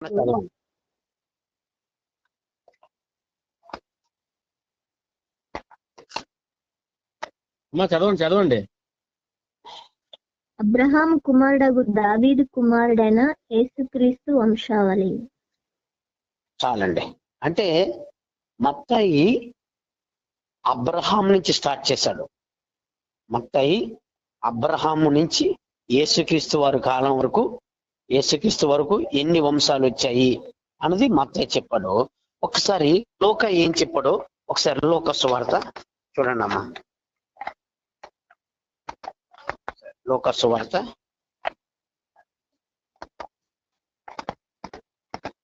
చదవండి. అమ్మా చదవండి చదవండి. అబ్రహాం కుమారుడగు దావీదు కుమారుడైన యేసుక్రీస్తు వంశావళి. చాలండి. అంటే మత్తయి అబ్రహాం నుంచి స్టార్ట్ చేశాడు. మత్తయి అబ్రహాము నుంచి యేసుక్రీస్తు వారి కాలం వరకు, యేసుక్రీస్తు వరకు ఎన్ని వంశాలు వచ్చాయి అన్నది మత్తయి చెప్పాడు. ఒకసారి లూకా ఏం చెప్పాడో ఒకసారి లూకా సువార్త చూడండి అమ్మా. లూకా సువార్త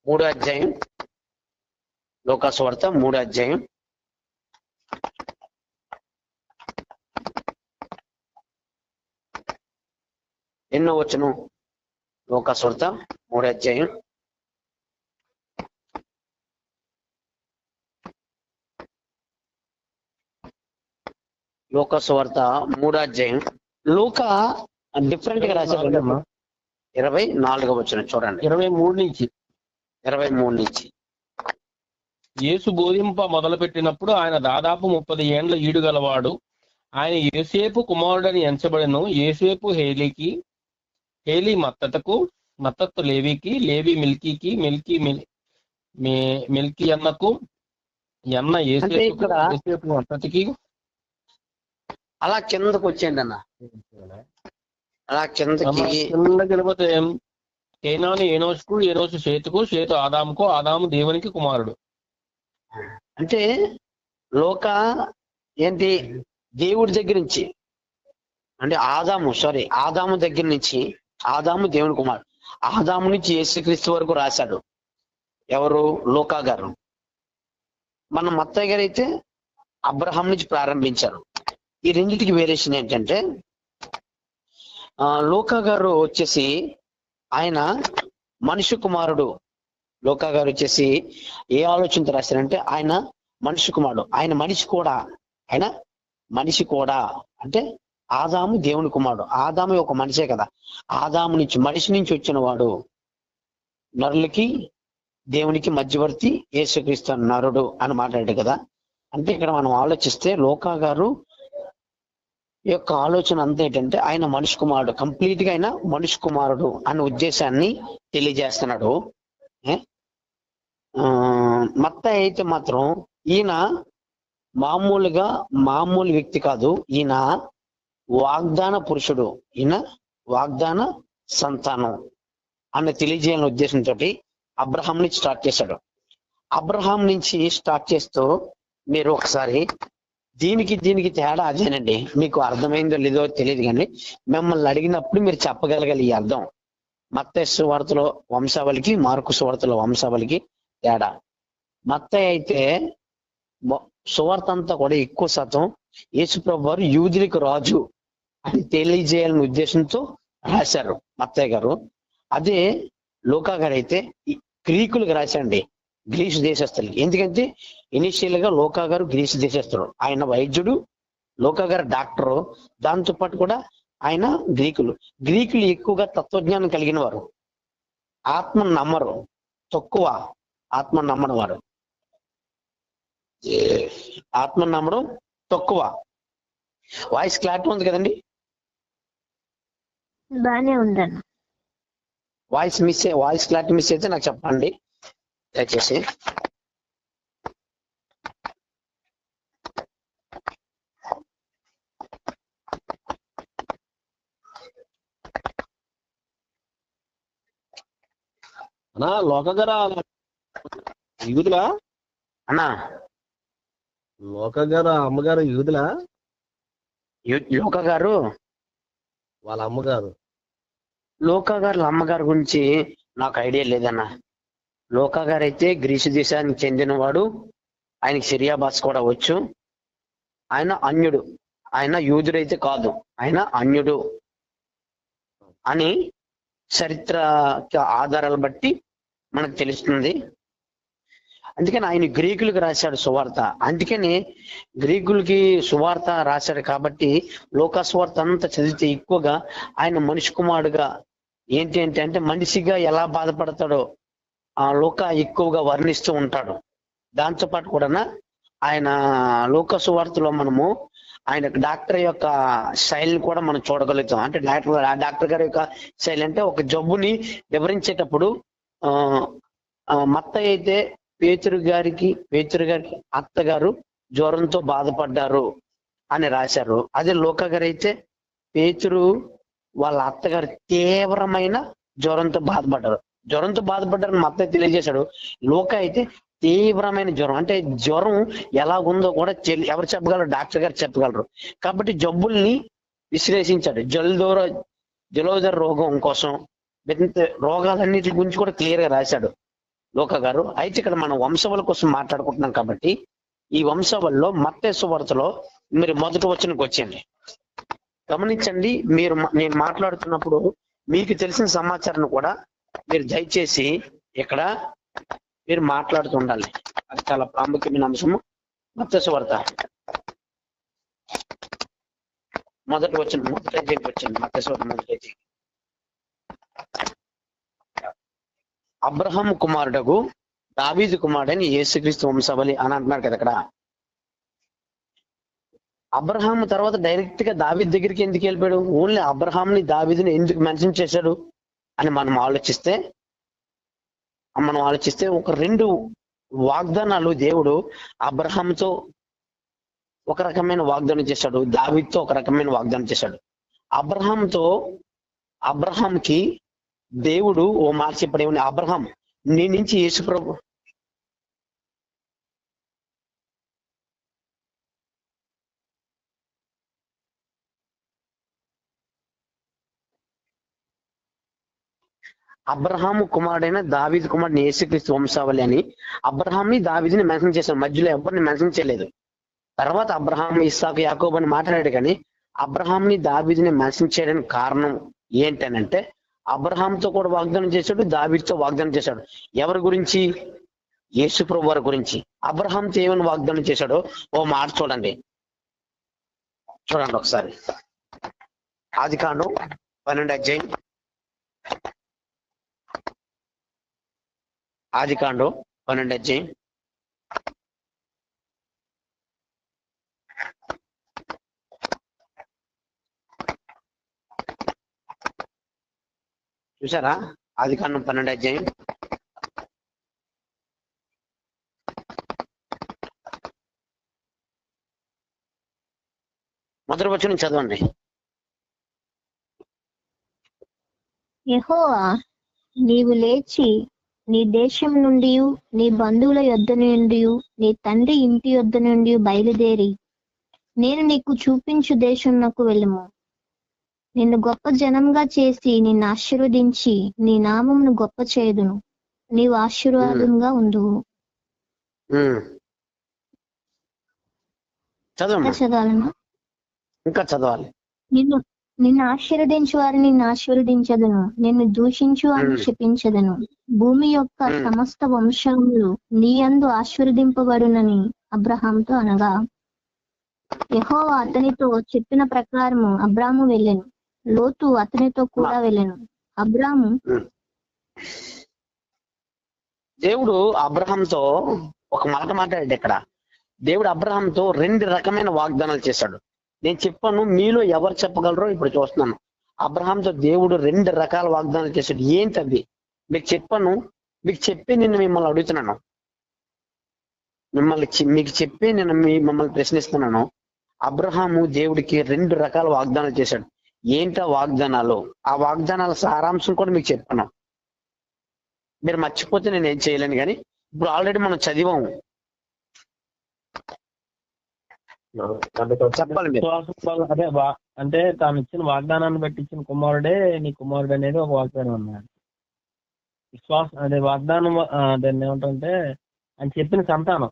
3వ అధ్యాయం. లూకా సువార్త 3వ అధ్యాయం 8వ వచనం. లూకా సువార్త 3వ అధ్యాయం 3వ అధ్యాయం. లూకా డిఫరెంట్ గా రాశాడు. 24వ వచనం చూడండి. 23 నుంచి. యేసు బోధింప మొదలుపెట్టినప్పుడు ఆయన దాదాపు 30 ఏండ్ల ఈడు గలవాడు. ఆయన యోసేపు కుమారుడని ఎంచబడెను. యోసేపు హేలీకి, హేలీ మత్తతుకు, మత్తత్తు లేవికి, లేవి మిల్కీకి, మిల్కీ మిల్కీ అన్నకు, ఎన్న యోసేపు మత్తతికి. అలా కిందకు వచ్చేయండి అన్న. అలా కిందకి వెళ్ళిపోతే కేనాను ఏనోషుకు, ఏనోషు షేతుకు, షేతు ఆదాముకు, ఆదాము దేవునికి కుమారుడు. అంటే లోక ఏంటి దేవుడి దగ్గర నుంచి, అంటే ఆదాము దగ్గర నుంచి, ఆదాము దేవుని కుమారుడు. ఆదాము నుంచి యేసుక్రీస్తు వరకు రాశాడు ఎవరు? లూకా గారు. మన మత్తయ్య గారు అయితే అబ్రహాం నుంచి ప్రారంభించారు. ఈ రెండింటికి వేరియేషన్ ఏంటంటే లూకా గారు వచ్చేసి ఆయన మనిషి కుమారుడు. లూకా గారు వచ్చేసి ఏ ఆలోచనతో రాశారంటే ఆయన మనిషి కుమారుడు. ఆయన మనిషి కూడా అంటే ఆదాము దేవుని కుమారుడు. ఆదాము ఒక మనిషే కదా. ఆదాము నుంచి, మనిషి నుంచి వచ్చిన వాడు నరులకి దేవునికి మధ్యవర్తి యేసుక్రీస్తు నరుడు అని మాట్లాడాడు కదా. అంటే ఇక్కడ మనం ఆలోచిస్తే లూకా గారు యొక్క ఆలోచన అంతా ఏంటంటే ఆయన మనిషి కుమారుడు, కంప్లీట్ గా ఆయన మనిషి కుమారుడు అనే ఉద్దేశాన్ని తెలియజేస్తున్నాడు. మత్తయి అయితే మాత్రం ఈయన మామూలు వ్యక్తి కాదు. ఈయన వాగ్దాన పురుషుడు, ఈయన వాగ్దాన సంతానం అన్న తెలియజేయాలనే ఉద్దేశంతో అబ్రహాం నుంచి స్టార్ట్ చేశాడు. అబ్రహాం నుంచి స్టార్ట్ చేస్తూ మీరు ఒకసారి దీనికి తేడా అదేనండి. మీకు అర్థమైందో లేదో తెలియదు, కానీ మిమ్మల్ని అడిగినప్పుడు మీరు చెప్పగలగాలి ఈ అర్థం. మత్తయి సువార్తలో వంశావళికి, మార్కు సువార్తలో వంశావళికి తేడా. మత్తయి అయితే సువార్త అంతా కూడా ఎక్కువ శాతం యేసుప్రభు వారు యూదులకు రాజు అని తెలియజేయాలనే ఉద్దేశంతో రాశారు మత్తయి గారు. అదే లూకా గారు అయితే గ్రీకులకు రాశారండి, గ్రీసు దేశస్తులకి. ఎందుకంటే ఇనిషియల్ గా లూకా గారు గ్రీసు దేశస్తుడు. ఆయన వైద్యుడు, లూకా గారు డాక్టరు. దాంతో పాటు కూడా ఆయన గ్రీకులు ఎక్కువగా తత్వజ్ఞానం కలిగిన వారు. ఆత్మను నమ్మరు, తక్కువ ఆత్మను నమ్మడం వారు. ఆత్మను నమ్మడం తక్కువ. వాయిస్ క్లారిటీ ఉంది కదండి? బానే ఉందన్న. వాయిస్ క్లారిటీ మిస్ అయితే నాకు చెప్పండి దయచేసి. అన్నా లోక గారు యూదులా? అన్నా లోక గారు అమ్మగారు యూదులా? లూకా గారు వాళ్ళ అమ్మగారు. లూకా గారు అమ్మగారి గురించి నాకు ఐడియా లేదన్నా. లూకా గారు అయితే గ్రీసు దేశానికి చెందినవాడు. ఆయనకి సిరియా భాష కూడా వచ్చు. ఆయన అన్యుడు, ఆయన యూదుడైతే కాదు, ఆయన అన్యుడు అని చరిత్ర ఆధారాలు బట్టి మనకు తెలుస్తుంది. అందుకని ఆయన గ్రీకులకు రాశాడు సువార్త. అందుకని గ్రీకులకి సువార్త రాశాడు కాబట్టి లూకా సువార్త అంతా చదివితే ఎక్కువగా ఆయన మనిషి కుమారుడుగా ఏంటి అంటే మనిషిగా ఎలా బాధపడతాడో లూకా ఎక్కువగా వర్ణిస్తూ ఉంటాడు. దాంతో పాటు కూడా ఆయన లూకా సువార్తలో మనము ఆయన డాక్టర్ యొక్క శైలిని కూడా మనం చూడగలుగుతాం. అంటే డాక్టర్ గారి యొక్క శైలి అంటే ఒక జబ్బుని వివరించేటప్పుడు మత్తయి అయితే పేతురు గారికి అత్తగారు జ్వరంతో బాధపడ్డారు అని రాశారు. అదే లూకా గారు అయితే పేతురు వాళ్ళ అత్తగారు తీవ్రమైన జ్వరంతో బాధపడ్డారని మత్తయి తెలియజేశాడు. లూకా అయితే తీవ్రమైన జ్వరం, అంటే జ్వరం ఎలాగుందో కూడా ఎవరు చెప్పగలరు? డాక్టర్ గారు చెప్పగలరు. కాబట్టి జబ్బుల్ని విశ్లేషించాడు. జలోదర రోగం కోసం రోగాలన్నిటి గురించి కూడా క్లియర్ గా రాశాడు లూకా గారు. అయితే ఇక్కడ మనం వంశవళి కోసం మాట్లాడుకుంటున్నాం కాబట్టి ఈ వంశవళిలో మత్తయి సువార్తలో మీరు మొదటి వచనంకి వచ్చేయండి. గమనించండి, నేను మాట్లాడుతున్నప్పుడు మీకు తెలిసిన సమాచారాన్ని కూడా మీరు దయచేసి ఇక్కడ మీరు మాట్లాడుతూ ఉండాలి. అది చాలా ప్రాముఖ్యమైన అంశము. మత్తయి సువార్త మొదటి వచ్చింది మత్తయి సువార్త మొదటి. అబ్రహాము కుమారుడగు దావీదు కుమారుడని యేసుక్రీస్తు వంశవళి అని అంటున్నారు కదా. అక్కడ అబ్రహాము తర్వాత డైరెక్ట్ గా దావీదు దగ్గరికి ఎందుకు వెళ్ళిపోయాడు? ఓన్లీ అబ్రహాంని దావీదుని ఎందుకు మెన్షన్ చేశాడు అని మనం ఆలోచిస్తే ఒక 2 వాగ్దానాలు దేవుడు అబ్రహాంతో ఒక రకమైన వాగ్దానం చేశాడు, దావీదుతో ఒక రకమైన వాగ్దానం చేశాడు. అబ్రహాంకి దేవుడు ఓ మాట చెప్పాడు. ఏమని? అబ్రహాం నీ నుంచి యేసుప్రభు అబ్రహాము కుమారుడైన దావీదు కుమారుడిని యేసుక్రీస్తు వంశావళి అని అబ్రహాంని దావీదుని మెన్షన్ చేశాడు. మధ్యలో ఎవరిని మెన్షన్ చేయలేదు. తర్వాత అబ్రహాం, ఇస్సాకు, యాకోబు అని మాట్లాడాడు. కానీ అబ్రహాంని దావీదుని మెన్షన్ చేయడానికి కారణం ఏంటనంటే అబ్రహాంతో కూడా వాగ్దానం చేశాడు, దావీదుతో వాగ్దానం చేశాడు. ఎవరి గురించి? యేసుప్రభు వారి గురించి. అబ్రహాంతో ఏమని వాగ్దానం చేశాడో ఓ మాట చూడండి ఒకసారి. ఆదికాండం 12వ అధ్యాయం. ఆదికాండం 12వ అధ్యాయం. చూసారా? ఆదికాండం 12వ అధ్యాయం. మొదటి వచనం చదవండి. యెహోవా నీవు లేచి నీ దేశం నుండి, నీ బంధువుల యొద్ద నుండి, నీ తండ్రి ఇంటి యొద్ద నుండి బయలుదేరి నేను నీకు చూపించు దేశంనకు వెళ్ళుము. నిన్ను గొప్ప జనంగా చేసి నిన్ను ఆశీర్వదించి నీ నామమును గొప్ప చేయుదును. నీవు ఆశీర్వాదంగా ఉండువు. చదవాలన్నా? ఇంకా చదవాలి. నిన్ను ఆశీర్వదించు వారిని నిన్ను ఆశీర్వదించదును, నిన్ను దూషించు అని శపించదును. భూమి యొక్క సమస్త వంశములు నీ యందు ఆశీర్వదింపబడునని అబ్రహాంతో అనగా, యెహోవా అతనితో చెప్పిన ప్రకారము అబ్రాము వెళ్ళెను. లోతు అతనితో కూడా వెళ్ళెను. అబ్రాము దేవుడు అబ్రహాంతో ఒక మాట మాట్లాడాడు. ఇక్కడ దేవుడు అబ్రహాంతో 2 రకమైన వాగ్దానాలు చేశాడు. నేను చెప్పాను, మీలో ఎవరు చెప్పగలరో ఇప్పుడు చూస్తున్నాను. అబ్రహాంతో దేవుడు 2 రకాల వాగ్దానాలు చేశాడు. ఏంటది? మీకు చెప్పాను, మీకు చెప్పి నేను మిమ్మల్ని అడుగుతున్నాను, మీకు చెప్పి నేను మిమ్మల్ని ప్రశ్నిస్తున్నాను. అబ్రహాము దేవుడికి 2 రకాల వాగ్దానాలు చేశాడు. ఏంటా వాగ్దానాలు? ఆ వాగ్దానాల సారాంశం కూడా మీకు చెప్పాను. మీరు మర్చిపోతే నేను ఏం చేయలేను. కానీ ఇప్పుడు ఆల్రెడీ మనం చదివాము. చెప్పాలి మీరు. అదే అంటే తాను ఇచ్చిన వాగ్దానాన్ని బట్టి ఇచ్చిన కుమారుడే నీ కుమారుడు అనేది ఒక వాగ్దానం అన్నాడు. విశ్వాసం అదే వాగ్దానం, దాన్ని ఏమంటే ఆయన చెప్పిన సంతానం.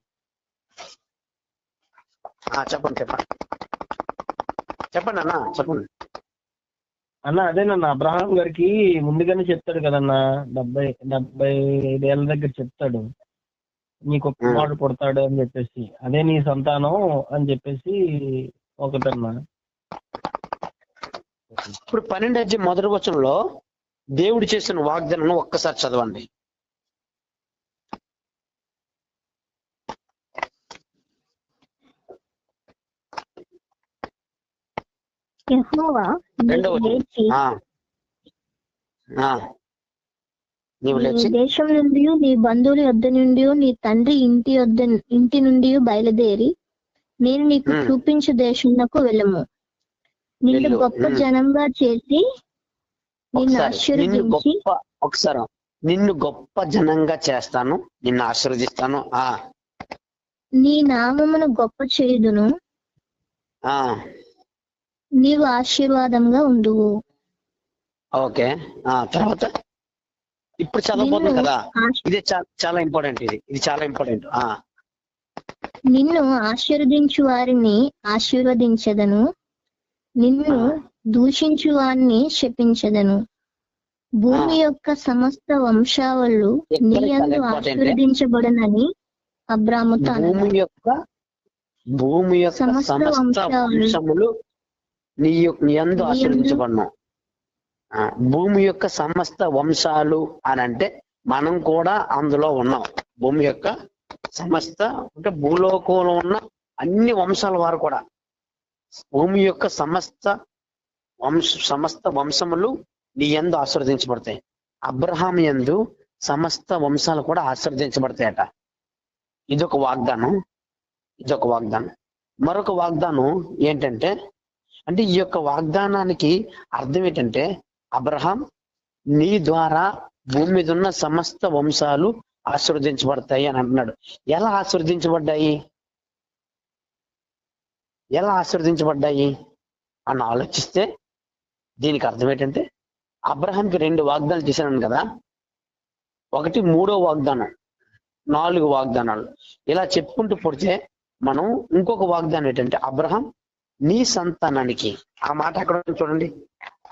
చెప్పండి అన్న, చెప్పండి అన్న. అదేనన్న అబ్రహాం గారికి ముందుగానే చెప్తాడు కదన్నా, 75 ఏళ్ళ దగ్గర చెప్తాడు, నీకు ఒక కుమారుడు పుడతాడు అని చెప్పేసి, అదే నీ సంతానం అని చెప్పేసి ఒకటన్నా. ఇప్పుడు 12వ అధ్యాయం మొదటి వచనంలో దేవుడు చేసిన వాగ్దానం ఒక్కసారి చదవండి. యెహోవా రెండో నీవు వచనం. లేచి ఆ, ఆ, నీవు నీ లేచి దేశం నుండి నీ బంధువుల యొద్ద నుండి నీ తండ్రి ఇంటి నుండి బయలుదేరి నేను నీకు ఉమ్, చూపించు దేశంలో వెళ్ళము. నిన్ను వెళ్ళు. గొప్ప జనంగా చేసి నిన్ను ఆశీర్వదించి నిన్ను గొప్ప జనంగా చేస్తాను, నిన్ను ఆశీర్వదిస్తాను. ఆ, నీ నామమును గొప్ప చేయుదును, ఆ, నీవు ఆశీర్వాదంగా ఉండువు. ఓకే. ఆ తర్వాత ఇప్పుడు చదవబోతుంది నిన్ను కదా, ఆశ- ఇది చాలా ఇంపార్టెంట్. ఇది చాలా ఇంపార్టెంట్. నిన్ను ఆశీర్వదించు వారిని ఆశీర్వదించదను, నిన్ను దూషించు వారిని శపించదను. భూమి యొక్క సమస్త వంశావళులు నీ యందు ఆశీర్వదించబడనని అబ్రాముతో అన్నాడు. భూమి యొక్క సమస్త వంశములు నీ యందు ఆశీర్వదించబడను. భూమి యొక్క సమస్త వంశాలు అని అంటే మనం కూడా అందులో ఉన్నాం. భూమి యొక్క సమస్త అంటే భూలోకంలో ఉన్న అన్ని వంశాల వారు కూడా భూమి యొక్క సమస్త వంశములు నీ యందు ఆశీర్వదించబడతాయి. అబ్రహాం యందు సమస్త వంశాలు కూడా ఆశీర్వదించబడతాయట. ఇదొక వాగ్దానం. మరొక వాగ్దానం ఏంటంటే, అంటే ఈ యొక్క వాగ్దానానికి అర్థం ఏంటంటే, అబ్రహాం నీ ద్వారా భూమి మీద ఉన్న సమస్త వంశాలు ఆశీర్వదించబడతాయి అని అంటున్నాడు. ఎలా ఆశీర్వదించబడ్డాయి అని ఆలోచిస్తే దీనికి అర్థం ఏంటంటే, అబ్రహాంకి 2 వాగ్దానాలు చేశాను కదా, ఒకటి 3వ వాగ్దానం, 4 వాగ్దానాలు ఇలా చెప్పుకుంటూ పొడితే మనం ఇంకొక వాగ్దానం ఏంటంటే, అబ్రహాం నీ సంతానానికి, ఆ మాట అక్కడ చూడండి,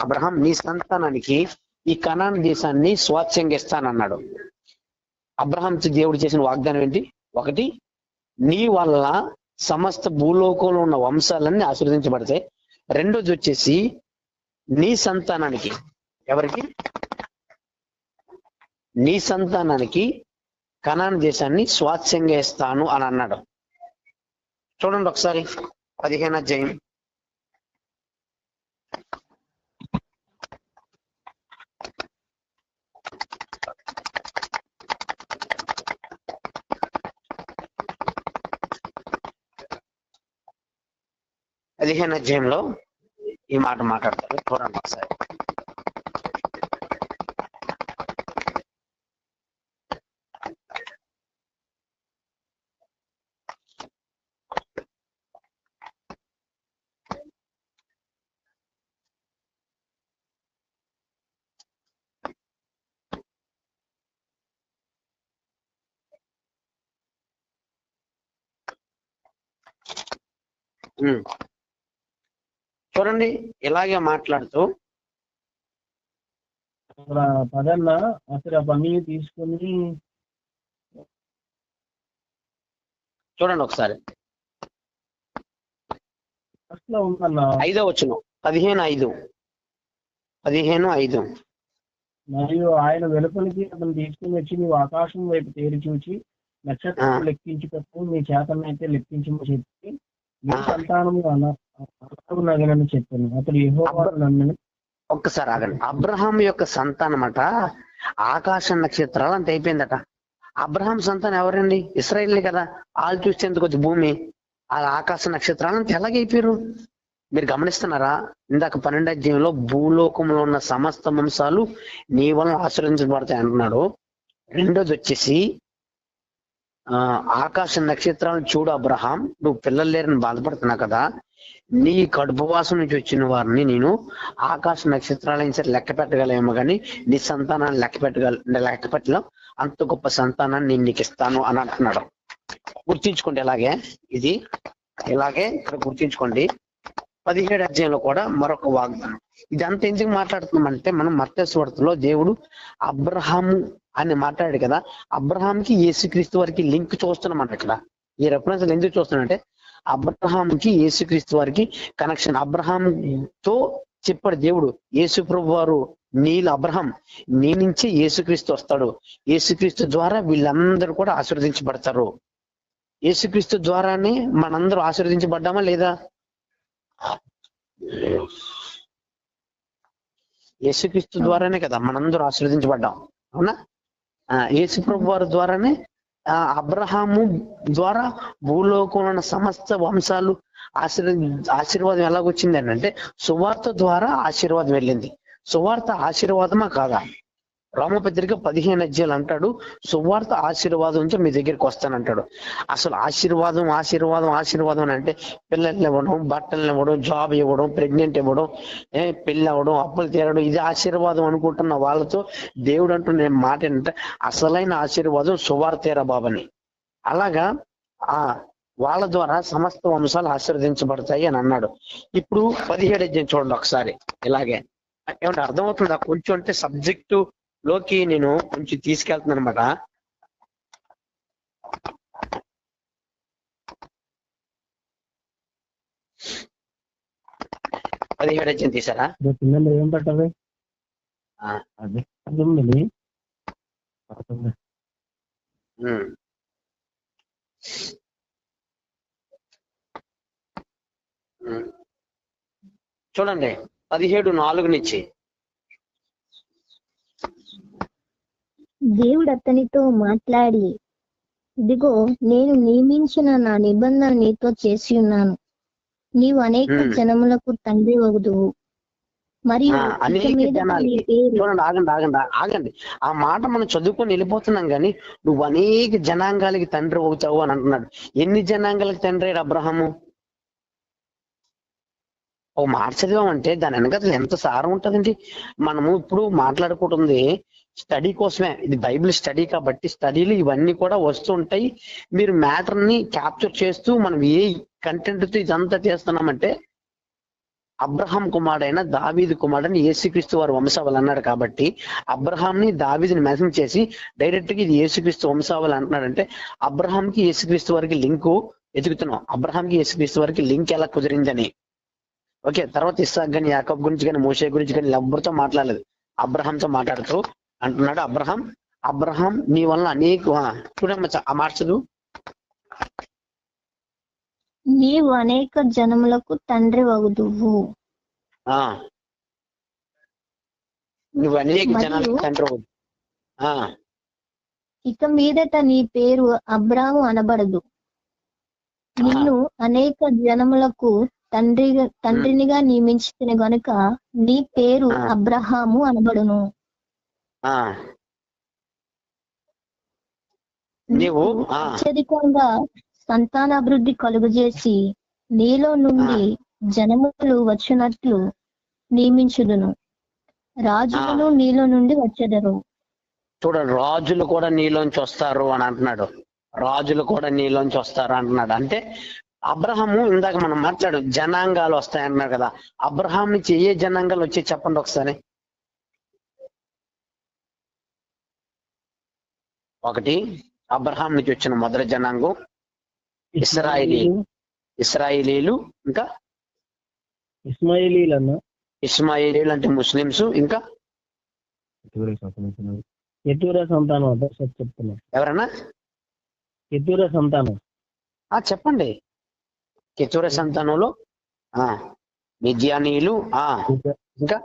అబ్రహాం నీ సంతానానికి ఈ కనాన్ దేశాన్ని స్వాస్థ్యంగా ఇస్తానన్నాడు. అబ్రహాంకి దేవుడు చేసిన వాగ్దానం ఏంటి? ఒకటి, నీ వల్ల సమస్త భూలోకంలో ఉన్న వంశాలన్నీ ఆశీర్వదించబడతాయి. రెండోది వచ్చేసి నీ సంతానానికి, ఎవరికి? నీ సంతానానికి కనాన్ దేశాన్ని స్వాస్థ్యంగా ఇస్తాను అని అన్నాడు. చూడండి ఒకసారి 15వ అధ్యాయం. అధ్యాయంలో ఈ మాట మాట్లాడతారు. చూడండి ఒకసారి. చూడండి, ఇలాగే మాట్లాడుతూ పదన్న అసలు ఆ పని తీసుకుని చూడండి ఒకసారి. అసలు ఉందన్న 5వ వచనం, 15:5. మరియు ఆయన వెలుపలికి అతను తీసుకుని వచ్చి నీవు ఆకాశం వైపు తేరి చూచి నక్షత్రం లెక్కించుటకు నీ చేతనైతే లెక్కించమని చెప్పి నీ సంతానము అలాగునని చెప్పాను. అతడు యెహోవా నన్ను. ఒక్కసారి ఆగండి. అబ్రహాం యొక్క సంతానం అట ఆకాశ నక్షత్రాలు అంత అయిపోయిందట. అబ్రహాం సంతానం ఎవరండి? ఇశ్రాయేలే కదా. వాళ్ళు చూస్తే ఎందుకు వచ్చి భూమి, ఆ ఆకాశ నక్షత్రాలు అంత ఎలాగైపోయారు? మీరు గమనిస్తున్నారా? ఇందాక 12వ అధ్యాయంలో భూలోకంలో ఉన్న సమస్త వంశాలు నీ వలన ఆశీర్వదించబడతాయి అంటున్నాడు. రెండోది వచ్చేసి ఆకాశ నక్షత్రాలను చూడు అబ్రహాం, నువ్వు పిల్లలు లేరని బాధపడుతున్నావు కదా, నీ కడుపువాసం నుంచి వచ్చిన వారిని నేను ఆకాశ నక్షత్రాలైన సరే లెక్క పెట్టగలేమో కానీ నీ సంతానాన్ని లెక్క పెట్టలేం, అంత గొప్ప సంతానాన్ని నేను నీకు ఇస్తాను అని అంటున్నాడు. గుర్తించుకోండి. ఇలాగే ఇక్కడ గుర్తించుకోండి. 17వ అధ్యాయంలో కూడా మరొక వాగ్దానం. ఇదంతా ఎందుకు మాట్లాడుతున్నామంటే, మనం మత్తయి సువార్తలో దేవుడు అబ్రహాము అని మాట్లాడాడు కదా, అబ్రహాంకి యేసుక్రీస్తు వారికి లింక్ చూస్తున్నాం ఇక్కడ. ఈ రెఫరెన్స్ ఎందుకు చూస్తున్నామంటే, అబ్రహాంకి యేసుక్రీస్తు వారికి కనెక్షన్. అబ్రహాంతో చెప్పాడు దేవుడు, యేసు ప్రభు వారు నీళ్ళు అబ్రహాం నీ నుంచి యేసుక్రీస్తు వస్తాడు, యేసుక్రీస్తు ద్వారా వీళ్ళందరూ కూడా ఆశీర్వదించబడతారు. యేసుక్రీస్తు ద్వారానే మనందరూ ఆశీర్వదించబడ్డామా లేదా? యేసుక్రీస్తు ద్వారానే కదా మనందరూ ఆశీర్వదించబడ్డాం, అవునా? యేసు ప్రభు వారి ద్వారానే అబ్రహాము ద్వారా భూలోకంలో ఉన్న సమస్త వంశాలు ఆశీర్వాదం ఎలాగొచ్చింది అంటే సువార్త ద్వారా ఆశీర్వాదం వెళ్ళింది. సువార్త ఆశీర్వాదమా కాదా? రోమపత్రిక 15 అధ్యాయాలు అంటాడు, సువార్త ఆశీర్వాదం నుంచి మీ దగ్గరికి వస్తానంటాడు. అసలు ఆశీర్వాదం ఆశీర్వాదం ఆశీర్వాదం అని అంటే పిల్లల్ని ఇవ్వడం, బట్టలు ఇవ్వడం, జాబ్ ఇవ్వడం, ప్రెగ్నెంట్ ఇవ్వడం, పెళ్లి అవ్వడం, అప్పులు తీరడం, ఇది ఆశీర్వాదం అనుకుంటున్న వాళ్ళతో దేవుడు అంటున్న మాట ఏంటంటే అసలైన ఆశీర్వాదం సువార్తేరా బాబని. అలాగా వాళ్ళ ద్వారా సమస్త వంశాలు ఆశీర్వదించబడతాయి అని అన్నాడు. ఇప్పుడు 17 అధ్యాయం చూడండి ఒకసారి. ఇలాగే ఏమంటే అర్థమవుతుందా? కొంచెం అంటే సబ్జెక్టు లోకి నేను కొంచెం తీసుకెళ్తున్నాను అనమాట. పదిహేడు అధ్యాయం తీసారా? పిల్లలు ఏం పట్టాలి? చూడండి 17:4 నుంచి. దేవుడు అతనితో మాట్లాడి, ఇదిగో నేను నియమించిన నా నిబంధన నీతో చేసి ఉన్నాను, నీవు అనేక జనములకు తండ్రి వగుదువు, మరియు చూడండి ఆగండి. ఆ మాట మనం చదువుకొని వెళ్ళిపోతున్నాం కానీ నువ్వు అనేక జనాంగాలకి తండ్రి అవుతావు అని అంటున్నాడు. ఎన్ని జనాంగాలకి తండ్రి అయ్యాడు అబ్రహాము? ఓ మాట చదివామంటే దాని వెనక ఎంత సారం ఉంటుందండి. మనము ఇప్పుడు మాట్లాడుకుంటుంది స్టడీ కోసమే, ఇది బైబిల్ స్టడీ కాబట్టి స్టడీలు ఇవన్నీ కూడా వస్తూ ఉంటాయి. మీరు మ్యాటర్ ని క్యాప్చర్ చేస్తూ మనం ఏ కంటెంట్ తో ఇదంతా చేస్తున్నామంటే అబ్రహాం కుమారుడైన దావీదు కుమారుడని యేసుక్రీస్తు వారి వంశావళి అన్నాడు కాబట్టి అబ్రహాంని దావీదుని మెన్షన్ చేసి డైరెక్ట్ గా ఇది యేసుక్రీస్తు వంశావళి అంటున్నాడంటే అబ్రహాంకి యేసుక్రీస్తు వారికి లింకు ఎదుగుతున్నాం. అబ్రహాంకి యేసుక్రీస్తు వారికి లింక్ ఎలా కుదిరిందని. ఓకే, తర్వాత ఇస్సాక్ గాని యాకోబు గురించి కానీ మోషే గురించి కానీ ఎవరితో మాట్లాడలేదు, అబ్రహాంతో మాట్లాడుతూ అంటున్నాడు అబ్రహాం నీ వల్ల అనేక చూడమ్మ ఆ మాట చదువు. నీవు అనేక జనములకు తండ్రి వగుదువు. నువ్వు అనేక జనాలకు తండ్రి వగుదు. ఇక మీదట నీ పేరు అబ్రాము అనబడదు, నిన్ను అనేక జనములకు తండ్రినిగా నియమించిన గనుక నీ పేరు అబ్రహాము అనబడును. నీవు అత్యధికంగా సంతానాభివృద్ధి కలుగజేసి నీలో నుండి జనములు వచ్చినట్లు నియమించుదును, రాజులను నీలో నుండి వచ్చెదరు. చూడండి, రాజులు కూడా నీలోంచి వస్తారు అని అంటున్నాడు. రాజులు కూడా నీలోంచి వస్తారు అంటున్నాడు. అంటే అబ్రహాము ఇందాక మనం మాట్లాడు జనాంగాలు వస్తాయన్నారు కదా, అబ్రహాం నుంచి ఏ జనాంగాలు వచ్చి చెప్పండి ఒకసారి. ఒకటి అబ్రహాం నుంచి వచ్చిన మొదటి జనాంగం ఇస్రాయేలీలు, ఇంకా ఇస్మాయిలీలు అంటే ముస్లింస్, ఇంకా సంతానం చెప్తున్నా. ఎవరన్నా సంతానం చెప్పండి. కెతూర సంతానంలో మిద్యానీయులు, ఇంకా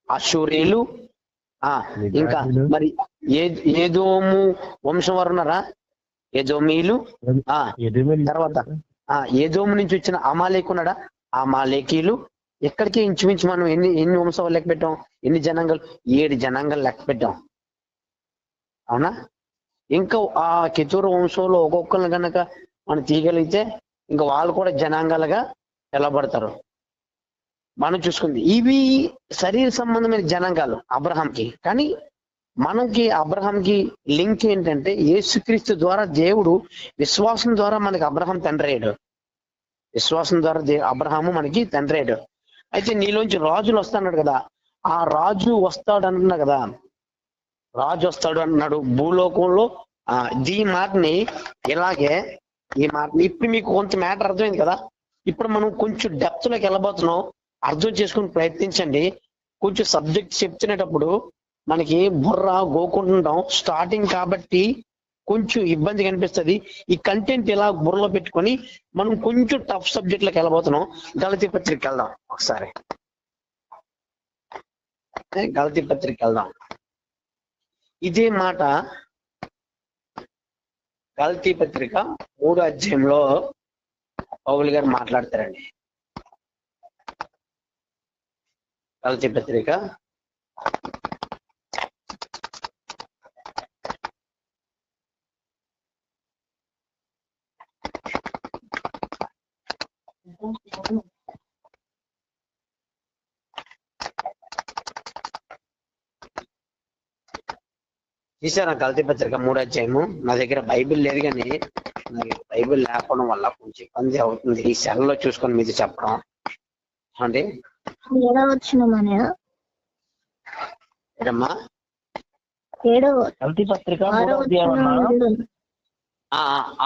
అషూరీలు, ఇంకా మరి ఏదోము వంశం వారు ఉన్నారా? ఏదోమీలు. తర్వాత ఏదోము నుంచి వచ్చిన అమాలేకు ఉన్నాడా? అమాలేకీలు. ఎక్కడికి ఇంచుమించు మనం ఎన్ని వంశాలు లెక్క పెట్టాం? ఎన్ని జనాంగాలు? 7 జనాంగాలు లెక్క పెట్టాం, అవునా? ఇంకా ఆ కెతూర వంశంలో ఒక్కొక్కరిని కనుక మనం తీయగలిగితే ఇంకా వాళ్ళు కూడా జనాంగాలుగా నిలబడతారు. మనం చూసుకుంది ఇవి శరీర సంబంధమైన జనాంగాలు అబ్రహాంకి. కానీ మనకి అబ్రహాంకి లింక్ ఏంటంటే యేసుక్రీస్తు ద్వారా దేవుడు విశ్వాసం ద్వారా మనకి అబ్రహాం తండ్రి అయ్యాడు. విశ్వాసం ద్వారా అబ్రహాము మనకి తండ్రి అయ్యాడు. అయితే నీలోంచి రాజులు వస్తాడు కదా, ఆ రాజు వస్తాడు అంటున్నా కదా, రాజు వస్తాడు అంటున్నాడు భూలోకంలో. ఈ మాటని ఇలాగే ఈ మాటని ఇప్పుడు మీకు కొంత మ్యాటర్ అర్థమైంది కదా. ఇప్పుడు మనం కొంచెం డెప్త్ లోకి వెళ్ళబోతున్నాం, అర్థం చేసుకుని ప్రయత్నించండి. కొంచెం సబ్జెక్ట్ చెప్తున్నప్పుడు మనకి బుర్ర గోకుంటుంటాం స్టార్టింగ్ కాబట్టి కొంచెం ఇబ్బంది కనిపిస్తుంది. ఈ కంటెంట్ ఇలా బుర్రలో పెట్టుకొని మనం కొంచెం టఫ్ సబ్జెక్ట్లకు వెళ్ళబోతున్నాం. గలతీ పత్రిక వెళ్దాం ఒకసారి. గలతీ పత్రిక వెళ్దాం. ఇదే మాట గలతీ పత్రిక 3వ అధ్యాయంలో పౌలు గారు మాట్లాడతారండి. గలతీ పత్రిక 3వ అధ్యాయము. నా దగ్గర బైబిల్ లేదు, కానీ నాకు బైబిల్ లేకపోవడం వల్ల కొంచెం ఇబ్బంది అవుతుంది ఈ సెల్లో చూసుకొని మీది చెప్పడం అండి. ఏడమ్మా?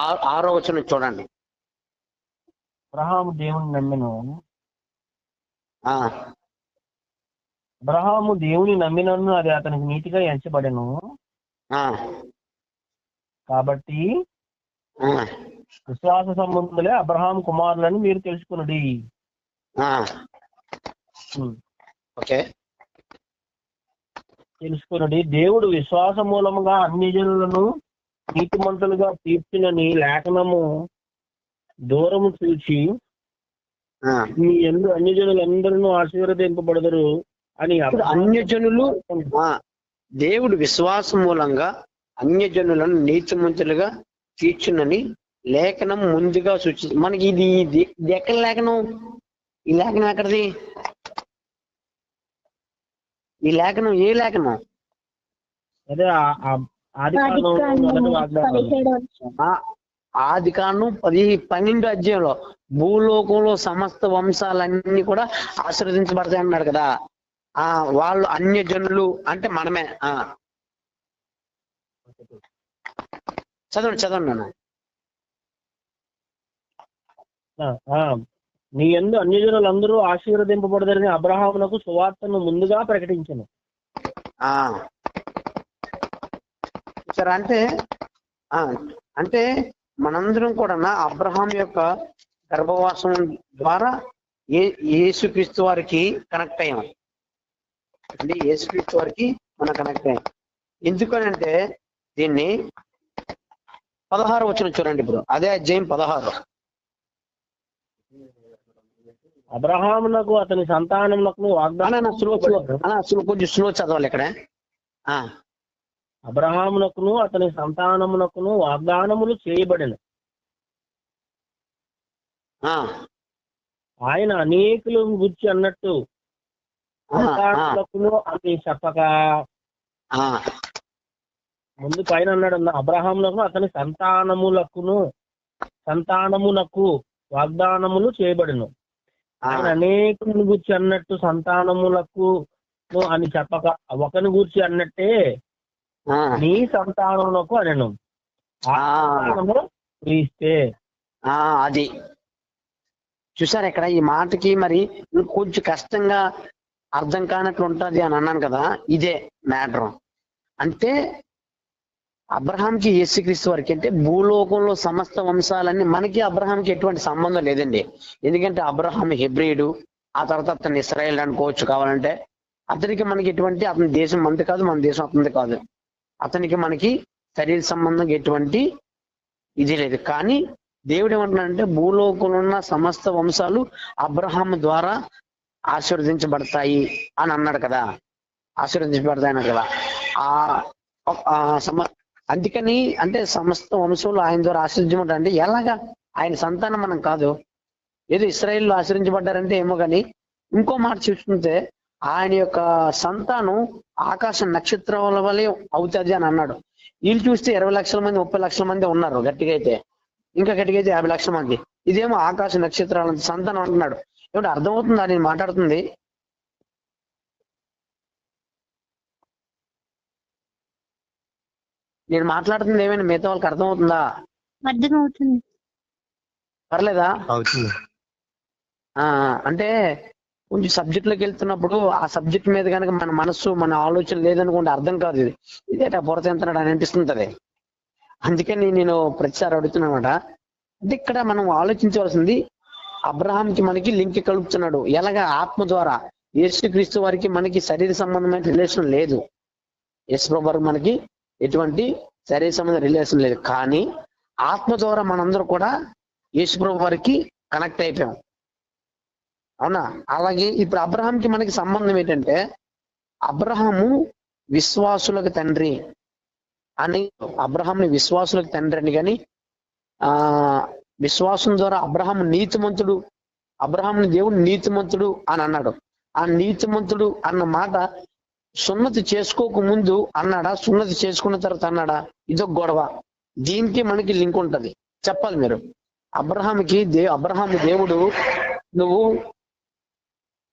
6వ వచనం చూడండి. అబ్రహాము దేవుని నమ్మెను. అబ్రహాము దేవుని నమ్మినను అది అతనికి నీతిగా ఎంచబడెను. కాబట్టి విశ్వాస సంబంధులే అబ్రహాం కుమారులని మీరు తెలుసుకున్నది. తెలుసుకున్నది దేవుడు విశ్వాస మూలముగా అన్ని జనులను నీతిమంతులుగా తీర్చినని లేఖనము దూరము చూచి మీ ఎందు అన్యజనులందరూ ఆశీర్వదింపబడదురు అని. అన్యజనులు దేవుడు విశ్వాస మూలంగా అన్యజనులను నీతిమంతులుగా తీర్చునని లేఖనం ముందుగా సూచి. మనకి ఇది ఎక్కడ లేఖనం? ఈ లేఖనం ఎక్కడిది? ఈ లేఖనం ఏ లేఖనం? అదే ఆదికాండం 12వ అధ్యాయంలో భూలోకంలో సమస్త వంశాలన్నీ కూడా ఆశీర్వదించబడతాయి అన్నాడు కదా. వాళ్ళు అన్యజనులు అంటే మనమే. చదవండి. నీ యందు అన్యజనులందరూ ఆశీర్వదింపబడదని అబ్రహామునకు సువార్తను ముందుగా ప్రకటించను. సరే, అంటే మనందరం కూడా అబ్రహాం యొక్క గర్భవాసం ద్వారా యేసుక్రీస్తు వారికి కనెక్ట్ అయ్యాం అంటే యేసుక్రీస్తు వారికి మనం కనెక్ట్ అయ్యాం. ఎందుకనంటే దీన్ని 16 వచనం చూడండి. ఇప్పుడు అదే అధ్యాయం 16. అబ్రహామునకు అతని సంతానమునకు వాగ్దానం. కొంచెం స్లో చదవాలి ఇక్కడ. అబ్రహామునకును అతని సంతానమునకును వాగ్దానములు చేయబడిన ఆయన అనేకులను గుర్చి అన్నట్టు అని చెప్పక ముందు పైన అన్నాడు, అబ్రహామునకు అతని సంతానమునకు వాగ్దానములు చేయబడిను. ఆయన అనేకులను గూర్చి అన్నట్టు సంతానములకు అని చెప్పక ఒకని గూర్చి అన్నట్టే నీ సంతానమునకు అనెను. క్రీస్తే. అది చూసారు ఇక్కడ ఈ మాటకి మరి కొంచెం కష్టంగా అర్థం కానట్లు ఉంటది అని అన్నాను కదా. ఇదే మ్యాటర్. అంటే అబ్రహాంకి యేసుక్రీస్తు వారికి అంటే భూలోకంలో సమస్త వంశాలన్నీ, మనకి అబ్రహాంకి ఎటువంటి సంబంధం లేదండి. ఎందుకంటే అబ్రహాం హెబ్రీయుడు, ఆ తర్వాత అతను ఇశ్రాయేల్ అనుకోవచ్చు కావాలంటే. అతనికి మనకి ఎటువంటి, అతని దేశం మనది కాదు, మన దేశం అతనిది కాదు. అతనికి మనకి శరీర సంబంధం ఎటువంటి ఇది లేదు. కానీ దేవుడు ఏమంటున్నాడంటే భూలోకంలో ఉన్న సమస్త వంశాలు అబ్రహాం ద్వారా ఆశీర్వదించబడతాయి అని అన్నాడు కదా. ఆశీర్వదించబడతాయి అన్నాడు కదా. అందుకని అంటే సమస్త వంశంలో ఆయన ద్వారా ఆశీర్వదించబడ్డా అంటే ఎలాగా? ఆయన సంతానం మనం కాదు. ఏదో ఇశ్రాయేల్లో ఆశీర్వదించబడ్డారంటే ఏమో, కానీ ఇంకో మాట చూస్తుంటే ఆయన యొక్క సంతానం ఆకాశ నక్షత్రాల వల్లే అవుతుంది అని అన్నాడు. వీళ్ళు చూస్తే 20 లక్షల మంది 30 లక్షల మంది ఉన్నారు గట్టిగా అయితే, ఇంకా గట్టిగా అయితే 50 లక్షల మంది. ఇదేమో ఆకాశ నక్షత్రాల సంతానం అంటున్నాడు. ఏమిటి అర్థమవుతుందా నేను మాట్లాడుతుంది? నేను మాట్లాడుతుంది ఏమైనా మిగతా వాళ్ళకి అర్థమవుతుందా? అర్థమవుతుంది. పర్లేదా? అంటే కొంచెం సబ్జెక్ట్ లోకి వెళ్తున్నప్పుడు ఆ సబ్జెక్ట్ మీద కనుక మన మనస్సు మన ఆలోచన లేదనుకోండి అర్థం కాదు. ఇదేటా బుర్ర తింటున్నాడు అని అనిపిస్తుంటది. అందుకని నేను ప్రతిసారి అడుగుతున్నాను అనమాట. అంటే ఇక్కడ మనం ఆలోచించవలసింది, అబ్రహాంకి మనకి లింక్ కలుపుతున్నాడు ఎలాగా? ఆత్మ ద్వారా. యేసుక్రీస్తు వారికి మనకి శరీర సంబంధమైన రిలేషన్ లేదు. యేసుప్రభు వారికి మనకి ఎటువంటి శరీర సంబంధ రిలేషన్ లేదు, కానీ ఆత్మ ద్వారా మనందరూ కూడా యేసుప్రభు వారికి కనెక్ట్ అయిపోయాం. అవునా? అలాగే ఇప్పుడు అబ్రహాంకి మనకి సంబంధం ఏంటంటే, అబ్రహాము విశ్వాసులకు తండ్రి అని, అబ్రహాంని విశ్వాసులకు తండ్రి అని, కానీ విశ్వాసం ద్వారా అబ్రహాము నీతిమంతుడు, అబ్రహాంని దేవుడు నీతిమంతుడు అని అన్నాడు. ఆ నీతిమంతుడు అన్న మాట సున్నతి చేసుకోక ముందు అన్నాడా, సున్నతి చేసుకున్న తర్వాత అన్నాడా? ఇదొక గొడవ. దీనికి మనకి లింక్ ఉంటది. చెప్పాలి మీరు. అబ్రహాముకి అబ్రహాము దేవుడు, నువ్వు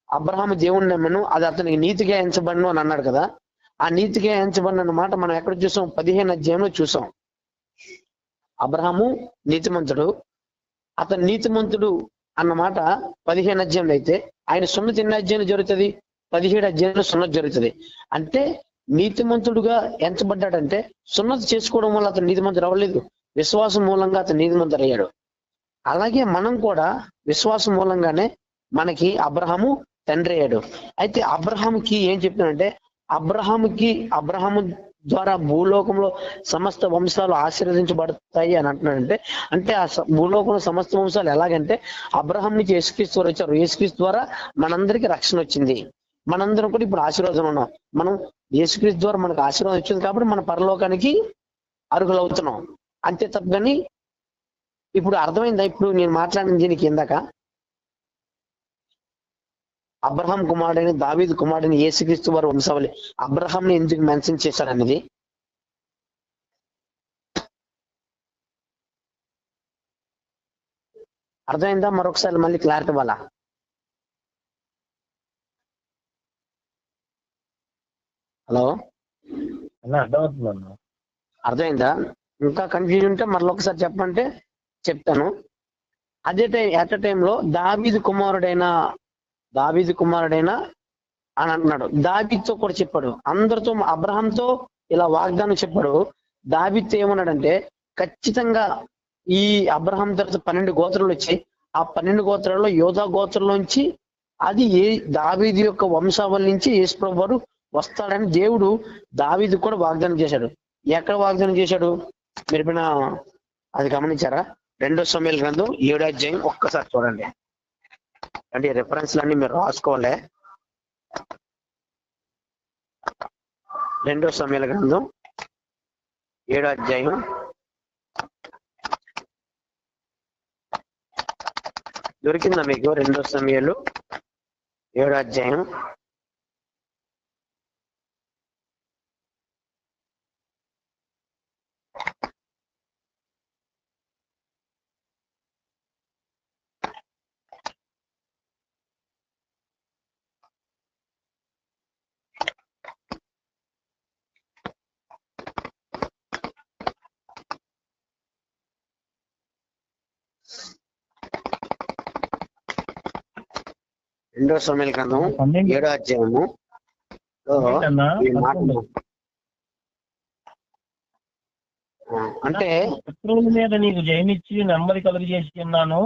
అబ్రహాము దేవుడిని నమ్మను, అది అతనికి నీతిగా ఎంచబడను అని అన్నాడు కదా. ఆ నీతిగా ఎంచబడిన అన్నమాట మనం ఎక్కడ చూసాం? 15 అధ్యాయంలో చూసాం. అబ్రహాము నీతిమంతుడు, అతను నీతిమంతుడు అన్నమాట 15 అధ్యాయంలో అయితే, ఆయన సున్నతి ఎన్ని అధ్యాయంలో జరుగుతుంది? 17 అధ్యాయంలో సున్నతి జరుగుతుంది. అంటే నీతిమంతుడుగా ఎంచబడ్డాడంటే సున్నతి చేసుకోవడం వల్ల అతను నీతిమంతుడు అవ్వలేదు, విశ్వాసం మూలంగా అతను నీతిమంతుడు అయ్యాడు. అలాగే మనం కూడా విశ్వాసం మూలంగానే మనకి అబ్రహాము తండ్రి అయ్యాడు. అయితే అబ్రహాముకి ఏం చెప్తున్నాడంటే, అబ్రహాము ద్వారా భూలోకంలో సమస్త వంశాలు ఆశీర్వదించబడతాయి అని అంటున్నాడంటే, అంటే ఆ భూలోకంలో సమస్త వంశాలు ఎలాగంటే, అబ్రహాం నుంచి యేసుక్రీస్తు వారు వచ్చారు. యేసుక్రీస్తు ద్వారా మనందరికీ రక్షణ వచ్చింది. మనందరం కూడా ఇప్పుడు ఆశీర్వాదం ఉన్నాం. మనం యేసుక్రీస్తు ద్వారా మనకు ఆశీర్వాదం వచ్చింది కాబట్టి మన పరలోకానికి అర్హులు అవుతున్నాం. అంతే తప్ప కానీ ఇప్పుడు అర్థమైందా? ఇప్పుడు నేను మాట్లాడిన దీనికి ఇందాక అబ్రహాం కుమారుడైన దావీదు కుమారుడైన యేసుక్రీస్తు వారి వంశావళి అబ్రహాంని ఎందుకు మెన్షన్ చేశారనేది అర్థమైందా? మరొకసారి మళ్ళీ క్లారిటీ ఇవ్వాలా? హలో, అర్థమవుతుందన్న. అర్థమైందా? ఇంకా కన్ఫ్యూజన్ ఉంటే మరొకసారి చెప్పమంటే చెప్తాను. అదే ఎట్ టైంలో దావీదు కుమారుడైన అని అంటున్నాడు. దావీదుతో కూడా చెప్పాడు, అందరితో అబ్రహాంతో ఇలా వాగ్దానం చెప్పాడు. దావీదుతో ఏమన్నాడంటే, ఖచ్చితంగా ఈ అబ్రహాం తర్వాత 12 గోత్రాలు వచ్చి, ఆ 12 గోత్రాల్లో యోధా గోత్రంలోంచి అది దావీదు యొక్క వంశావళి నుంచి యేసుప్రభు వారు వస్తాడని దేవుడు దావీదు కూడా వాగ్దానం చేశాడు. ఎక్కడ వాగ్దానం చేశాడు మీరు ఎప్పుడైనా అది గమనించారా? 2 సమూయేలు గ్రంథం 7వ అధ్యాయం ఒక్కసారి చూడండి. అంటే రెఫరెన్స్లన్నీ మీరు రాసుకోవాలి. 2 సమూయేలు గ్రంథం 7వ అధ్యాయం దొరికిందా మీకు? 2 సమూయేలు 7వ అధ్యాయం రెండో సమూయేలు గ్రంథం 7వ అధ్యాయము అంటే శత్రువుల మీద నీకు జయమిచ్చి నెమ్మది కలుగజేసి ఉన్నాను,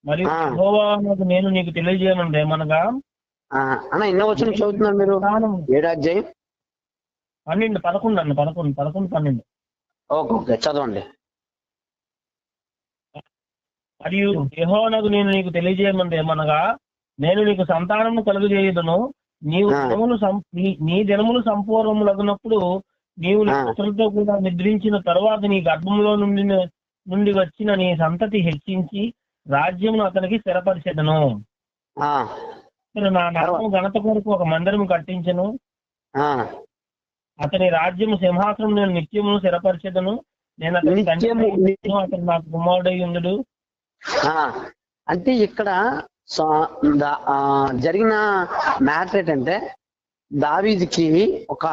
మరియు యెహోవా నేను నీకు తెలియజేయను ఏమనగా. అన్న ఎన్నో వచనం చదువుతున్నారు మీరు? 7వ అధ్యాయం 11 ఓకే చదవండి. మరియు యెహోవానగు నేను నీకు తెలియజేయమంది ఏమనగా, నేను నీకు సంతానము కలుగజేయుదును, నీ దినములు సంపూర్ణములగునప్పుడు నీవు నీ పుత్రులతో కూడా నిద్రించిన తరువాత నీ గర్భంలో నుండి వచ్చిన నీ సంతతి హెచ్చించి రాజ్యమును అతనికి స్థిరపరిచెదను. నా నామము ఘనత కొరకు ఒక మందిరము కట్టించను, అతని రాజ్యము సింహాసనం నేను నిత్యమును స్థిరపరిచెదను, నేను అతని అతను నాకు కుమారుడై ఉండుడు. అంటే ఇక్కడ జరిగిన మ్యాటర్ ఏంటంటే, దావీదుకి ఒక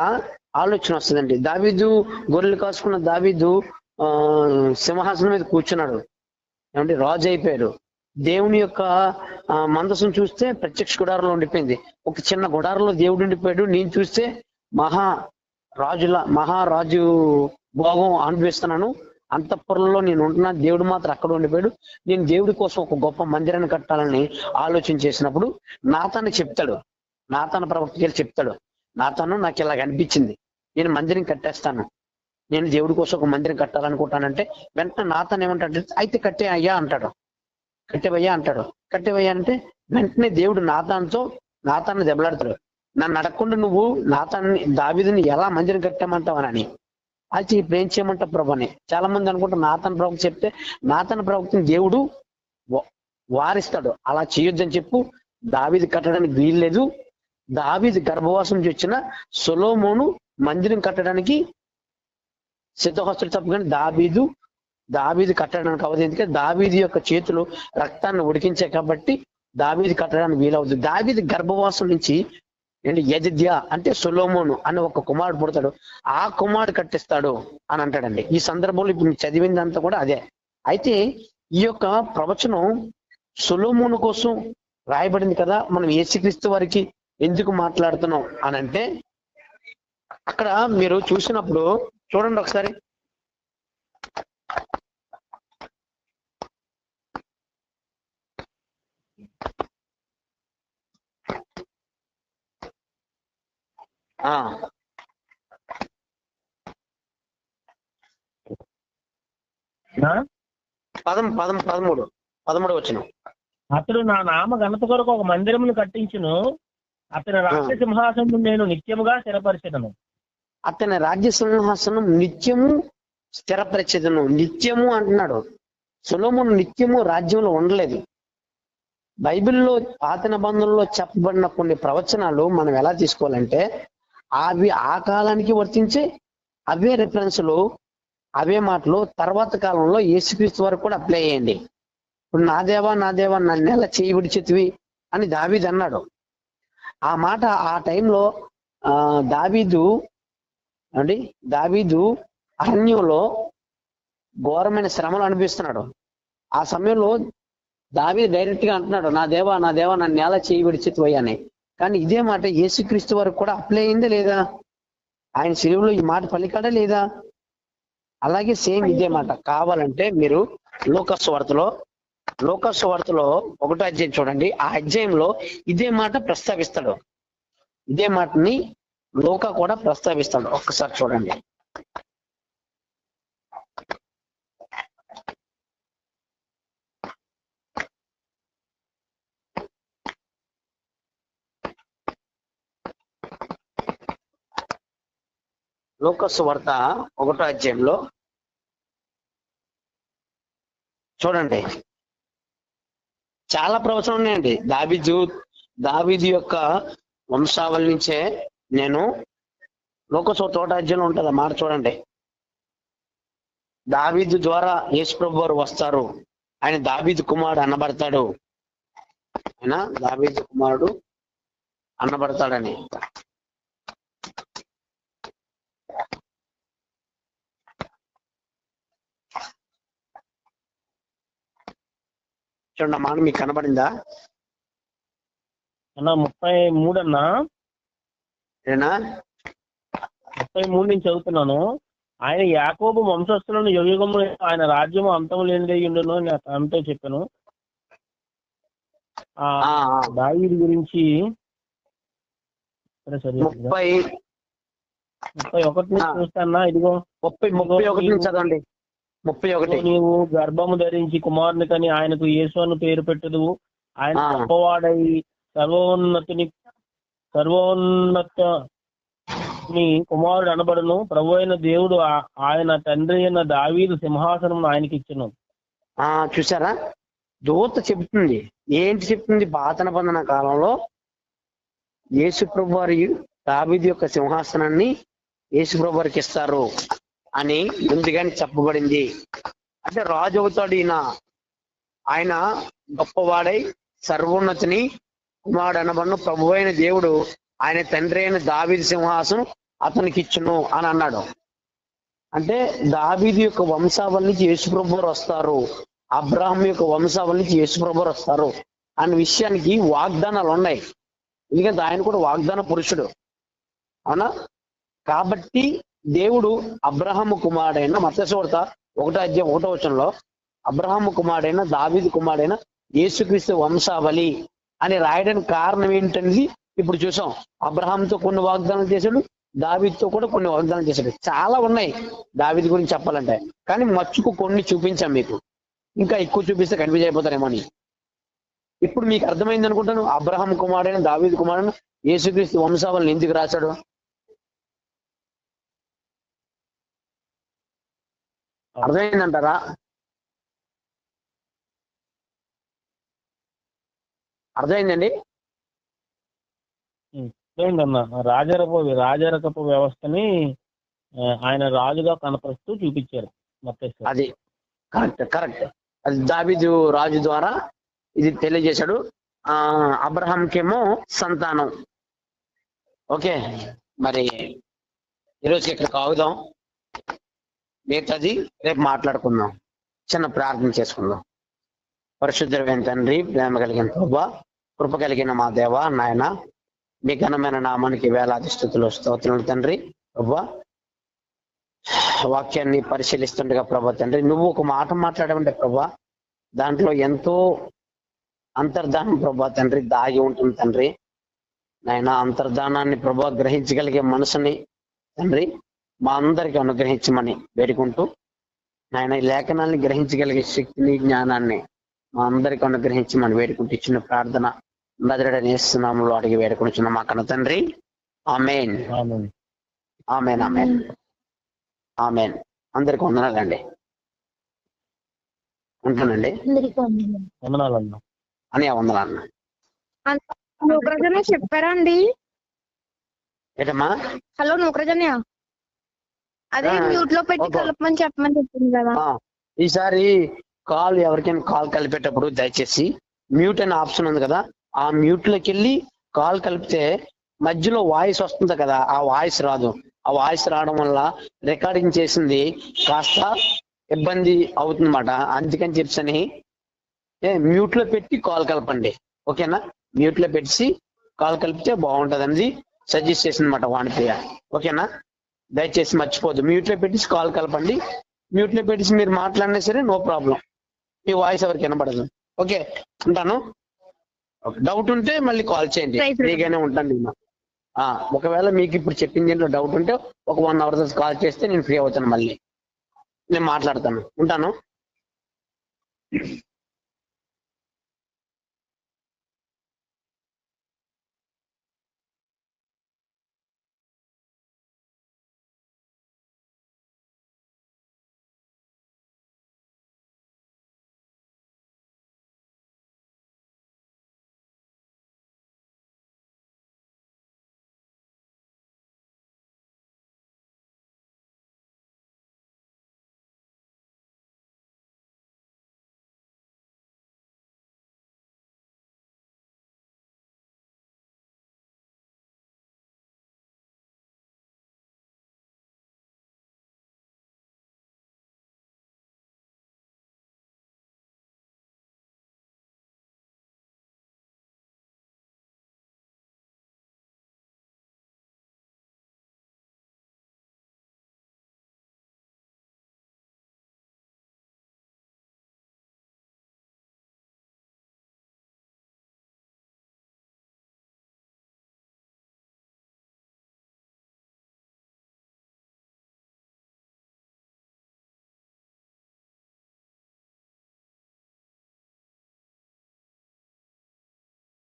ఆలోచన వస్తుందండి. దావీదు గొర్రెలు కాసుకున్న దావీదు సింహాసనం మీద కూర్చున్నాడు, ఏమంటే రాజు అయిపోయాడు. దేవుని యొక్క మందసం చూస్తే ప్రత్యక్ష గుడారంలో ఉండిపోయింది. ఒక చిన్న గుడారంలో దేవుడు ఉండిపోయాడు. నేను చూస్తే మహారాజు భోగం అనుభవిస్తున్నాను అంతఃపురంలో నేను ఉంటున్నా, దేవుడు మాత్రం అక్కడ ఉండిపోయాడు. నేను దేవుడి కోసం ఒక గొప్ప మందిరాన్ని కట్టాలని ఆలోచన చేసినప్పుడు నాతాను చెప్తాడు, నాతాను ప్రవక్తకి చెప్తాడు, నాతాను నాకు ఇలాగ అనిపించింది, నేను మందిరం కట్టేస్తాను, నేను దేవుడి కోసం ఒక మందిరం కట్టాలనుకుంటానంటే వెంటనే నాతాను ఏమంటాడు, అయితే కట్టే అయ్యా అంటాడు, కట్టేవయ్యా అంటాడు. కట్టేవయ్యా అంటే వెంటనే దేవుడు నాతాన్ని దెబ్బలాడతాడు, నన్ను అడగకుండా నువ్వు నాతాన్ని దావీదుని ఎలా మందిరం కట్టామంటావనని. అయితే ఇప్పుడు ఏం చేయమంటావు ప్రభు అని చాలా మంది అనుకుంటారు. నాతాను ప్రవక్త చెప్తే నాతాను ప్రవక్తని దేవుడు వారిస్తాడు, అలా చేయొద్దని చెప్పు, దావీదు కట్టడానికి వీల్లేదు. దావీదు గర్భవాసం నుంచి వచ్చిన సొలొమోను మందిరం కట్టడానికి సిద్ధహస్తుడు తప్ప, కానీ దావీదు కట్టడానికి అవ్వదు. ఎందుకంటే దావీదు యొక్క చేతులు రక్తాన్ని ఉడికించాయి కాబట్టి దావీదు కట్టడానికి వీలవుతుంది. దావీదు గర్భవాసం నుంచి యెదిద్యా అంటే సొలొమోను అనే ఒక కుమారుడు పుడతాడు, ఆ కుమారుడు కట్టిస్తాడు అని అంటాడండి. ఈ సందర్భంలో ఇప్పుడు చదివిందంతా కూడా అదే. అయితే ఈ యొక్క ప్రవచనం సొలొమోను కోసం రాయబడింది కదా, మనం యేసుక్రీస్తు వారికి ఎందుకు మాట్లాడుతున్నాం అని అంటే, అక్కడ మీరు చూసినప్పుడు చూడండి ఒకసారి, పదమూడు వచ్చిన, అతడు నా నామ ఘనత కొరకు ఒక మందిరమును కట్టించును, అతని రాజ్య సింహాసనం నేను నిత్యముగా స్థిరపరిచెదను. అతని రాజ్య సింహాసనం నిత్యము స్థిరపరిచెదను. నిత్యము అంటున్నాడు. సొలొమోను నిత్యము రాజ్యంలో ఉండలేదు. బైబిల్లో పాత నిబంధనలో చెప్పబడిన కొన్ని ప్రవచనాలు మనం ఎలా తీసుకోవాలంటే, అవి ఆ కాలానికి వర్తించే అవే రిఫరెన్స్లు, అవే మాటలు తర్వాత కాలంలో యేసుక్రీస్తు వరకు కూడా అప్లై అయ్యండి. ఇప్పుడు నా దేవా నన్ను ఎలా చేయి విడిచితివి అని దావీదు అన్నాడు. ఆ మాట ఆ టైంలో దావీదు అరణ్యంలో ఘోరమైన శ్రమలు అనిపిస్తున్నాడు. ఆ సమయంలో దావీదు డైరెక్ట్ గా అంటున్నాడు, నా దేవా నన్ను ఎలా చేయి విడిచితివి అని. కానీ ఇదే మాట యేసుక్రీస్తు వరకు కూడా అప్లై అయిందా లేదా? ఆయన శిలువలో ఈ మాట పలికాడా లేదా? అలాగే సేమ్ ఇదే మాట. కావాలంటే మీరు లూకాసు వార్తలో 1వ అధ్యాయం చూడండి. ఆ అధ్యాయంలో ఇదే మాట ప్రస్తావిస్తాడు. ఇదే మాటని లూకా కూడా ప్రస్తావిస్తాడు. ఒక్కసారి చూడండి. లూకాసు వార్త 1వ అధ్యాయంలో చూడండి, చాలా ప్రవచనం ఉన్నాయండి. దావీదు యొక్క వంశావళి నుంచే నేను లూకాసు 1వ అధ్యాయంలో ఉంటుంది ఆ మాట చూడండి. దావీదు ద్వారా యేసుప్రభు వారు వస్తారు, ఆయన దావీదు కుమారుడు అన్నబడతాడు, ఆయన దావీదు కుమారుడు అన్నబడతాడని. చూడండి, ఆ మాట మీకు కనబడిందా అన్నా? 33 అన్నా, ఏనా 33 నుంచి చదువుతున్నాను. ఆయన యాకోబు వంశస్థులను యుగము ఆయన రాజ్యము అంతము లేనిదై ఉండును అని అంతా చెప్పాను. దావీదు గురించి 31 నుంచి చూస్తానా? ఇదిగో 31 చదవండి. 31 నీవు గర్భము ధరించి కుమారుని కని ఆయనకు యేసు అని పేరు పెట్టుదు. ఆయన గొప్పవాడై సర్వోన్నతని కుమారుడు అనబడును. ప్రభు అయిన దేవుడు ఆయన తండ్రి అయిన దావీదు సింహాసనం ఆయనకి ఇచ్చును. చూసారా, దూత చెబుతుంది. ఏంటి చెప్తుంది? పాత నిబంధన కాలంలో యేసు ప్రభు వారి దావీదు యొక్క సింహాసనాన్ని యేసు ప్రభు వారికి ఇస్తారు అని ముందుగానే చెప్పబడింది. అంటే రాజు అవుతాడు ఈయన, ఆయన గొప్పవాడై సర్వోన్నతిని కుమారుడు అనబడును. ప్రభు అయిన దేవుడు ఆయన తండ్రి అయిన దావీదు సింహాసనం అతనికి ఇచ్చును అని అన్నాడు. అంటే దావీదు యొక్క వంశావళి నుంచి యేసుప్రభు వారు వస్తారు, అబ్రహాం యొక్క వంశావళి నుంచి యేసుప్రభు వారు వస్తారు అనే విషయానికి వాగ్దానాలు ఉన్నాయి. ఎందుకంటే ఆయన కూడా వాగ్దాన పురుషుడు, అవునా? కాబట్టి దేవుడు అబ్రహాము కుమారుడైన మత్తయి సువార్త ఒకటో వచనంలో అబ్రహాము కుమారుడైన దావీదు కుమారుడైన యేసుక్రీస్తు వంశావళి అని రాయడానికి కారణం ఏంటనేది ఇప్పుడు చూసాం. అబ్రహాంతో కొన్ని వాగ్దానాలు చేశాడు, దావీదుతో కూడా కొన్ని వాగ్దానాలు చేశాడు. చాలా ఉన్నాయి దావీదు గురించి చెప్పాలంటే, కానీ మచ్చుకు కొన్ని చూపించాం మీకు. ఇంకా ఎక్కువ చూపిస్తే కన్ఫ్యూజ్ అయిపోతారేమో అని. ఇప్పుడు మీకు అర్థమైంది అనుకుంటాను అబ్రహాం కుమారుడైన దావీదు కుమారుడైన యేసుక్రీస్తు వంశావళిని ఎందుకు రాశాడు. అర్థమైందంటారా? అర్థమైందండి? అన్న రాజరకపు వ్యవస్థని ఆయన రాజుగా కనపరుస్తూ చూపించారు మత్తయి. అది కరెక్ట్. అది దావీదు రాజు ద్వారా ఇది తెలియజేశాడు. అబ్రహాంకేమో సంతానం. ఓకే, మరి ఈరోజుకి ఇక్కడ కావుదాం. మిగతాది రేపు మాట్లాడుకుందాం. చిన్న ప్రార్థన చేసుకుందాం. పరిశుద్ధమైన తండ్రి, ప్రేమ కలిగిన ప్రభువా, కృప కలిగిన మా దేవ, నాయన మీ ఘనమైన నామానికి వేలాది స్తుతులు స్తోత్రములు తండ్రి. ప్రభువా, వాక్యాన్ని పరిశీలిస్తుండగా ప్రభా తండ్రి, నువ్వు ఒక మాట మాట్లాడమంటే ప్రభా దాంట్లో ఎంతో అంతర్ధానం ప్రభా తండ్రి దాగి ఉంటుంది తండ్రి. నాయన అంతర్ధానాన్ని ప్రభా గ్రహించగలిగే మనసుని తండ్రి మా అందరికి అనుగ్రహించమని వేడుకుంటూ, నాయన ఈ లేఖనాన్ని గ్రహించగలిగే శక్తిని, జ్ఞానాన్ని మా అందరికి అనుగ్రహించమని వేడుకుంటూ ఇచ్చిన ప్రార్థన నజరేయుడైన యేసు నామములో అడిగి వేడుకుంటున్నాం మా కన్న తండ్రి. ఆమేన్. ఆమేన్. ఆమేన్. ఆమేన్. అందరికి వందనాలండి. ఉంటానండి. అని వందనాలు. నూకరాజన్య చెప్పారా అండి? ఏంటమ్మా? హలో నూకరాజన్య, అదే మ్యూట్ లో పెట్టి కలపమని చెప్పమని చెప్పింది కదా. ఈసారి కాల్ ఎవరికైనా కాల్ కలిపేటప్పుడు దయచేసి మ్యూట్ అనే ఆప్షన్ ఉంది కదా, ఆ మ్యూట్ లోకి వెళ్ళి కాల్ కలిపితే మధ్యలో వాయిస్ వస్తుంది కదా, ఆ వాయిస్ రాదు. ఆ వాయిస్ రావడం వల్ల రికార్డింగ్ చేసింది కాస్త ఇబ్బంది అవుతుందన్నమాట. అందుకని చెప్పని మ్యూట్ లో పెట్టి కాల్ కలపండి. ఓకేనా? మ్యూట్ లో పెట్టి కాల్ కలిపితే బాగుంటది అనేది సజెస్ట్ చేసిందన్నమాట వాణిప్రియ. ఓకేనా? దయచేసి మర్చిపోద్దు, మ్యూట్ లో పెట్టి కాల్ కలపండి. మ్యూట్ లో పెట్టి మీరు మాట్లాడినా సరే నో ప్రాబ్లం, మీ వాయిస్ ఎవరికి వినబడదు. ఓకే, ఉంటాను. డౌట్ ఉంటే మళ్ళీ కాల్ చేయండి, ఫ్రీగానే ఉంటాను నేను. ఒకవేళ మీకు ఇప్పుడు చెప్పిన దీంట్లో డౌట్ ఉంటే ఒక 1 hour కాల్ చేస్తే నేను ఫ్రీ అవుతాను, మళ్ళీ నేను మాట్లాడతాను. ఉంటాను.